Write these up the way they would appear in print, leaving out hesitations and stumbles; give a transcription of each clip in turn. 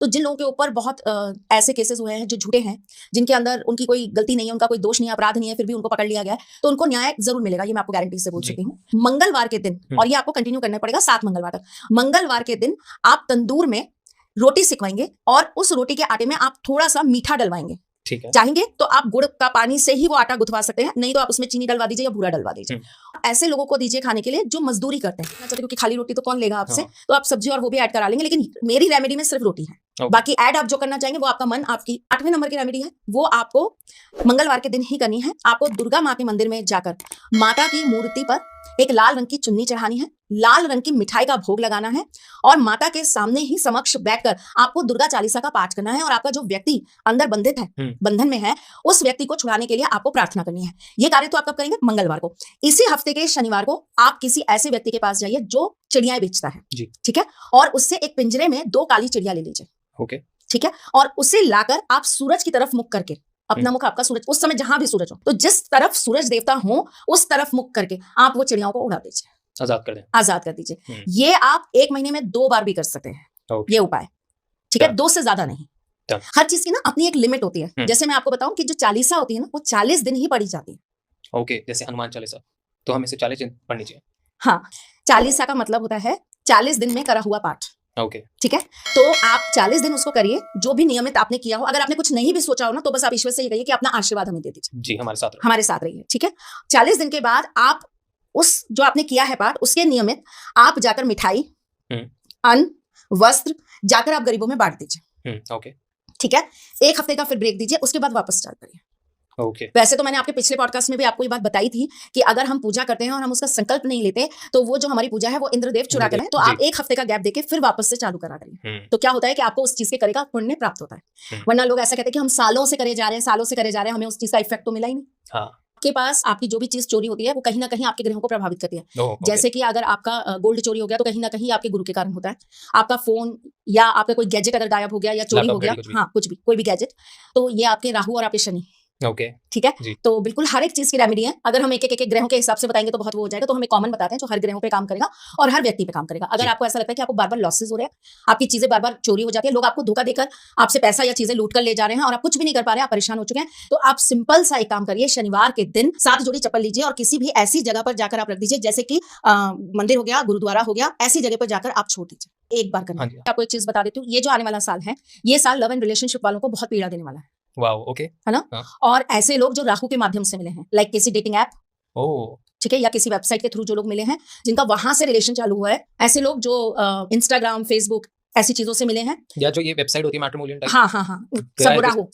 तो जिन लोगों के ऊपर बहुत ऐसे केसेस हुए हैं जो झूठे हैं, जिनके अंदर उनकी कोई गलती नहीं है, उनका कोई दोष नहीं है, अपराध नहीं है, फिर भी उनको पकड़ लिया गया है, तो उनको न्याय जरूर मिलेगा, ये मैं आपको गारंटी से बोल सकती हूँ। मंगलवार के दिन, और ये आपको कंटिन्यू करना पड़ेगा 7 मंगलवार तक। मंगलवार के दिन आप तंदूर में रोटी सिकवाएंगे और उस रोटी के आटे में आप थोड़ा सा मीठा डलवाएंगे। ठीक है। चाहेंगे तो आप गुड़ का पानी से ही वो आटा गुथवा सकते हैं, नहीं तो आप उसमें चीनी डलवा दीजिए या भूरा डलवा दीजिए। ऐसे लोगों को दीजिए खाने के लिए जो मजदूरी करते हैं, क्योंकि खाली रोटी तो कौन लेगा आपसे, तो आप सब्जी और वो भी ऐड करा लेंगे, लेकिन मेरी रेमेडी में सिर्फ रोटी है। बाकी ऐड आप जो करना चाहेंगे वो आपका मन, आपकी 8वें नंबर की रेमेडी है, वो आपको मंगलवार के दिन ही करनी है। आपको दुर्गा माँ के मंदिर में जाकर माता की मूर्ति पर एक लाल रंग की चुन्नी चढ़ानी है, लाल रंग की मिठाई का भोग लगाना है और माता के सामने ही समक्ष बैठकर आपको दुर्गा चालीसा का पाठ करना है और आपका जो व्यक्ति अंदर बंधित है, बंधन में है, उस व्यक्ति को छुड़ाने के लिए आपको प्रार्थना करनी है। ये कार्य तो आप कब करेंगे? मंगलवार को। इसी हफ्ते के शनिवार को आप किसी ऐसे व्यक्ति के पास जाइए जो चिड़ियाएं बेचता है, ठीक है, और उससे एक पिंजरे में 2 काली चिड़िया ले लीजिए, ओके, ठीक है, और उसे लाकर आप सूरज की तरफ मुख करके, अपना मुख आपका सूरज, उस समय जहां भी सूरज हो, तो जिस तरफ सूरज देवता हो उस तरफ मुख करके आप वो चिड़ियाओं को उड़ा दीजिए, आजाद कर दें, आजाद कर दीजिए। ये आप 1 महीने में 2 बार भी कर सकते हैं, ये उपाय, ठीक है, 2 से ज्यादा नहीं। हर चीज की ना अपनी एक लिमिट होती है। जैसे मैं आपको बताऊं कि जो चालीसा होती है ना, वो 40 दिन ही पढ़ी जाती है। ओके, जैसे हनुमान चालीसा, तो हमें सिर्फ 40 दिन पढ़नी चाहिए। हाँ, चालीसा का मतलब होता है 40 दिन में करा हुआ पाठ। ओके, ठीक है, तो आप 40 दिन उसको करिए, जो भी नियमित आपने किया हो। अगर आपने कुछ नहीं भी सोचा हो ना, तो बस आप ईश्वर से ये कहिए कि अपना आशीर्वाद हमें दे दीजिए जी, हमारे साथ रहिए, ठीक है। 40 दिन के बाद आप उस जो आपने किया है पाठ, उसके नियमित आप जाकर मिठाई, अन्न, वस्त्र जाकर आप गरीबों में बांट दीजिए। ओके, ठीक है, 1 हफ्ते का फिर ब्रेक दीजिए, उसके बाद वापस स्टार्ट करिए। ओके। वैसे तो मैंने आपके पिछले पॉडकास्ट में भी आपको ये बात बताई थी कि अगर हम पूजा करते हैं और हम उसका संकल्प नहीं लेते, तो वो जो हमारी पूजा है वो इंद्रदेव चुरा कर है, तो आप 1 हफ्ते का गैप देके फिर वापस से चालू करा करिए। तो क्या होता है कि आपको उस चीज के करे का पुण्य प्राप्त होता है। वरना लोग ऐसा कहते हैं कि हम सालों से करे जा रहे हैं, हमें उस चीज का इफेक्ट तो मिला ही नहीं। आपके पास आपकी जो भी चीज चोरी होती है वो कहीं ना कहीं आपके ग्रहों को प्रभावित करती है। जैसे कि अगर आपका गोल्ड चोरी हो गया तो कहीं ना कहीं आपके गुरु के कारण होता है। आपका फोन या आपका कोई गैजेट अगर गायब हो गया या चोरी हो गया, हाँ, कुछ भी, कोई भी गैजेट, तो ये आपके राहु और आपके शनि। ओके, ठीक है, तो बिल्कुल हर एक चीज की रेमेडी है। अगर हम एक एक ग्रहों के हिसाब से बताएंगे तो बहुत वो हो जाएगा, तो हमें कॉमन बताते हैं जो हर ग्रहों पे काम करेगा और हर व्यक्ति पे काम करेगा। अगर आपको ऐसा लगता है कि आपको बार बार लॉसेस हो रहे हैं, आपकी चीजें बार बार चोरी हो जाती है, लोग आपको धोखा देकर आपसे पैसा या चीजें लूट कर ले जा रहे हैं और आप कुछ भी नहीं कर पा रहे हैं, आप परेशान हो चुके हैं, तो आप सिंपल सा एक काम करिए, शनिवार के दिन 7 जोड़ी चप्पल लीजिए और किसी भी ऐसी जगह पर जाकर आप रख दीजिए, जैसे कि मंदिर हो गया, गुरुद्वारा हो गया, ऐसी जगह पर जाकर आप छोड़ दीजिए। एक बार करना। आपको एक चीज बता देती हूँ, ये जो आने वाला साल है, ये साल लव एंड रिलेशनशिप वालों को बहुत पीड़ा देने वाला है। वाओ, ओके, है ना। और ऐसे लोग जो राहु के माध्यम से मिले हैं, लाइक किसी डेटिंग ऐप, ठीक है, या किसी वेबसाइट के थ्रू जो लोग मिले हैं, जिनका वहां से रिलेशन चालू हुआ है, ऐसे लोग जो इंस्टाग्राम, फेसबुक ऐसी चीजों से मिले हैं, या जो ये वेबसाइट होती है मैट्रिमोनियल टाइप, हाँ,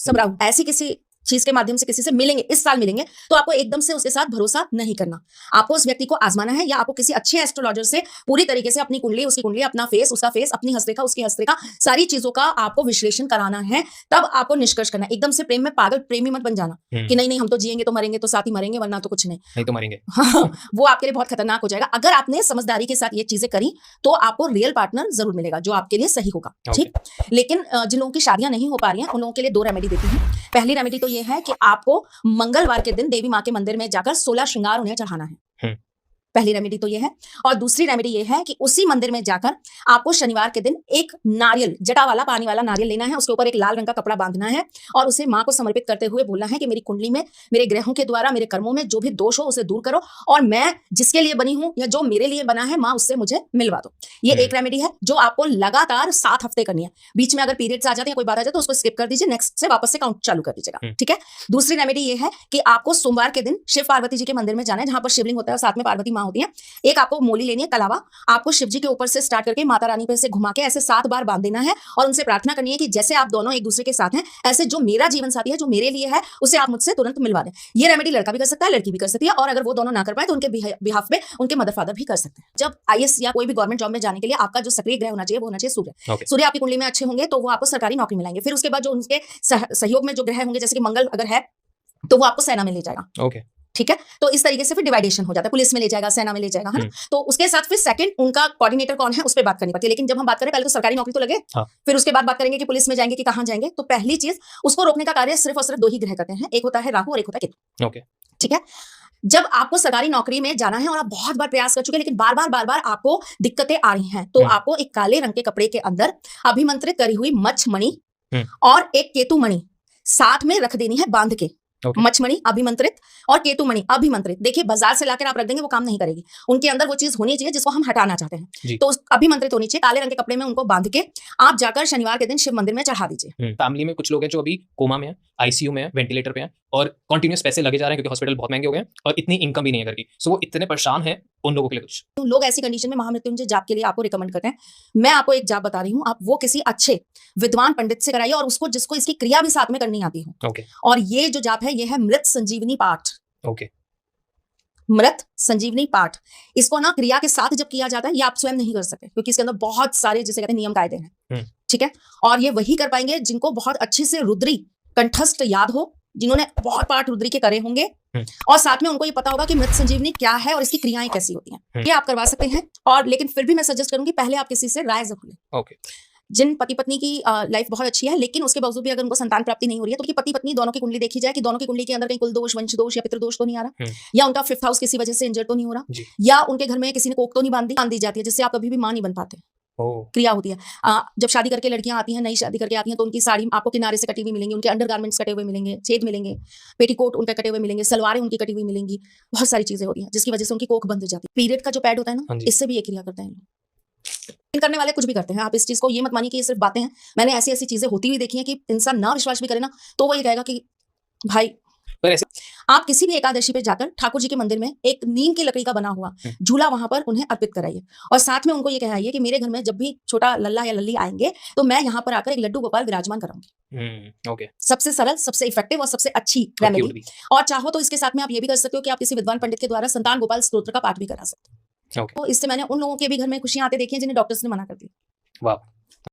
सब राहु ऐसी किसी चीज के माध्यम से किसी से मिलेंगे, इस साल मिलेंगे, तो आपको एकदम से उसके साथ भरोसा नहीं करना। आपको उस व्यक्ति को आजमाना है, या आपको किसी अच्छे एस्ट्रोलॉजर से पूरी तरीके से अपनी कुंडली, उसकी कुंडली, अपना फेस, उसका फेस, अपनी हस्तरेखा, उसकी हस्तरेखा, सारी चीजों का आपको विश्लेषण कराना है। तब आपको निष्कर्ष करना है। एकदम से प्रेम में पागल प्रेमी मत बन जाना कि नहीं हम तो जिएंगे तो मरेंगे, तो साथ ही मरेंगे, वरना तो कुछ नहीं तो मरेंगे। वो आपके लिए बहुत खतरनाक हो जाएगा। अगर आपने समझदारी के साथ ये चीजें करी तो आपको रियल पार्टनर जरूर मिलेगा जो आपके लिए सही होगा। ठीक, लेकिन जिन लोगों की शादियां नहीं हो पा रही हैं, उन लोगों के लिए 2 रेमेडी देती हूँ। पहली रेमेडी तो ये है कि आपको मंगलवार के दिन देवी माँ के मंदिर में जाकर 16 श्रृंगार उन्हें चढ़ाना है। पहली रेमेडी तो ये है। और दूसरी रेमेडी ये है कि उसी मंदिर में जाकर आपको शनिवार के दिन एक नारियल, जटा वाला, पानी वाला नारियल लेना है, उसके ऊपर एक लाल रंग का कपड़ा बांधना है और उसे माँ को समर्पित करते हुए बोलना है कि मेरी कुंडली में, मेरे ग्रहों के द्वारा, मेरे कर्मों में जो भी दोष हो उसे दूर करो और मैं जिसके लिए बनी हूं या जो मेरे लिए बना है, माँ उससे मुझे मिलवा दो। ये एक रेमेडी है जो आपको लगातार 7 हफ्ते करनी है। बीच में अगर पीरियड्स आ जाते हैं, कोई बात आ जाए तो उसको स्किप कर दीजिए, नेक्स्ट से वापस से काउंट चालू कर दीजिएगा। ठीक है। दूसरी रेमेडी ये है कि आपको सोमवार के दिन शिव पार्वती जी के मंदिर में जाना है, जहां पर शिवलिंग होता है और साथ में पार्वती माँ होती है। एक आपको मोली लेनी है, कलावा, आपको शिव जी के ऊपर से स्टार्ट करके माता रानी पे से घुमा के ऐसे 7 बार बांध देना है और उनसे प्रार्थना करनी है कि जैसे आप दोनों एक दूसरे के साथ हैं, ऐसे जो मेरा जीवन साथी है, जो मेरे लिए है, उसे आप मुझसे तुरंत मिलवा दें। ये रेमेडी लड़का भी कर सकता है, लड़की भी कर सकती है, और अगर वो दोनों ना कर पाए तो उनके बिहाफ में उनके मदर फादर भी कर सकते हैं। जब आईएएस या कोई भी गवर्नमेंट जॉब में जाने के लिए आपका जो सक्रिय ग्रह होना चाहिए वो होना चाहिए सूर्य। सूर्य आपकी कुंडली में अच्छे होंगे तो वो आपको सरकारी नौकरी मिलाएंगे। फिर उसके बाद जो उनके सहयोग में जो ग्रह होंगे, जैसे कि मंगल अगर है तो वो आपको सेना में ले जाएगा। ठीक है, तो इस तरीके से फिर डिवाइडेशन हो जाता है, पुलिस में ले जाएगा, सेना में ले जाएगा, है ना। तो उसके साथ फिर सेकंड उनका कोऑर्डिनेटर कौन है उस पर बात करनी पड़ती है। लेकिन जब हम बात करें पहले तो सरकारी नौकरी तो लगे, फिर उसके बाद बात करेंगे कि पुलिस में जाएंगे कि कहाँ जाएंगे। तो पहली चीज उसको रोकने का कार्य सिर्फ और सिर्फ 2 ही ग्रह करते हैं, एक होता है राहु और एक होता है केतु। ठीक है, जब आपको सरकारी नौकरी में जाना है और आप बहुत बार प्रयास कर चुके हैं लेकिन बार बार आपको दिक्कतें आ रही हैं, तो आपको एक काले रंग के कपड़े के अंदर अभिमंत्रित करी हुई मच्छमणि और एक केतुमणि साथ में रख देनी है बांध के। मच्छमणि अभिमंत्रित और केतुमणि अभिमंत्रित। देखिए बाजार से लाकर आप रख देंगे वो काम नहीं करेगी, उनके अंदर वो चीज होनी चाहिए जिसको हम हटाना चाहते हैं, तो अभिमंत्रित होनी चाहिए। काले रंग के कपड़े में उनको बांध के आप जाकर शनिवार के दिन शिव मंदिर में चढ़ा दीजिए। फैमिली में कुछ लोग हैं जो अभी कोमा में है, आईसीयू में है, वेंटिलेटर पे है और कंटिन्यूस पैसे लगे जा रहे हैं क्योंकि हॉस्पिटल बहुत महंगे हो गए हैं और इतनी इनकम भी नहीं है घर की, सो वो इतने परेशान हैं, उन लोगों के लिए कुछ तो लोग ऐसी कंडीशन में महामृत्युंजय जाप के लिए आपको रिकमेंड करते हैं। मैं आपको एक जाप बता रही हूँ, आप वो किसी अच्छे विद्वान पंडित से कराइए और उसको जिसको इसकी क्रिया भी साथ में करनी आती हो। और ये जो जाप है ये है मृत संजीवनी पाठ। मृत संजीवनी पाठ, इसको ना क्रिया के साथ जब किया जाता है ये आप स्वयं नहीं कर सकते क्योंकि इसके अंदर बहुत सारे जिसे कहते हैं नियम कायदे हैं। ठीक है, और ये वही कर पाएंगे जिनको बहुत अच्छे से रुद्री कंठस्थ याद हो, जिन्होंने बहुत पाठ रुद्री के करे होंगे और साथ में उनको ये पता होगा कि मृत संजीवनी क्या है और इसकी क्रियाएं कैसी होती हैं। ये आप करवा सकते हैं। और लेकिन फिर भी मैं सजेस्ट करूंगी पहले आप किसी से राय जरूर लें। जिन पति पत्नी की लाइफ बहुत अच्छी है लेकिन उसके बावजूद भी अगर उनको संतान प्राप्ति नहीं हो रही है तो पति पत्नी दोनों की कुंडली देखी जाए कि दोनों की कुंडली के अंदर कहीं कुल दोष, वंश दोष या पितृ दोष तो नहीं आ रहा, या उनका 5th हाउस किसी वजह से इंजर तो नहीं हो रहा, या उनके घर में किसी ने कोख तो नहीं बांध दी जाती है जिससे आप कभी भी मां नहीं बन पाते। क्रिया होती है। जब शादी करके लड़कियां आती हैं, नई शादी करके आती हैं, तो उनकी साड़ी आपको किनारे से कटी हुई मिलेंगी, उनके अंडरगारमेंट्स कटे हुए मिलेंगे, छेद मिलेंगे, पेटीकोट उनके कटे हुए मिलेंगे, सलवारें उनकी कटी हुई मिलेंगी, बहुत सारी चीजें होती हैं जिसकी वजह से उनकी कोख बंद हो जाती है। पीरियड का जो पैड होता है ना, इससे भी ये क्रिया करते हैं लोग। करने वाले कुछ भी करते हैं, आप इस चीज को ये मत मानिए कि ये सिर्फ बातें हैं। मैंने ऐसी ऐसी चीजें होती हुई देखी हैं कि इंसान ना विश्वास भी करे ना तो वो ये कहेगा कि भाई आप किसी भी एकादशी पे जाकर ठाकुर जी के मंदिर में एक नीम की लकड़ी का बना हुआ झूला वहां पर उन्हें अर्पित कराइए और साथ में उनको ये कहइए कि मेरे घर में जब भी छोटा लल्ला या लल्ली आएंगे तो मैं यहाँ पर आकर एक लड्डू गोपाल विराजमान कराऊंगी। सबसे सरल, सबसे इफेक्टिव और सबसे अच्छी रेमेडी। और चाहो तो इसके साथ में आप ये भी कर सकते हो कि आप किसी विद्वान पंडित के द्वारा संतान गोपाल स्तोत्र का पाठ भी करा सकते हो। तो इससे मैंने उन लोगों के भी घर में खुशियां आते देखी हैं जिन्हें डॉक्टर्स ने मना कर दिया।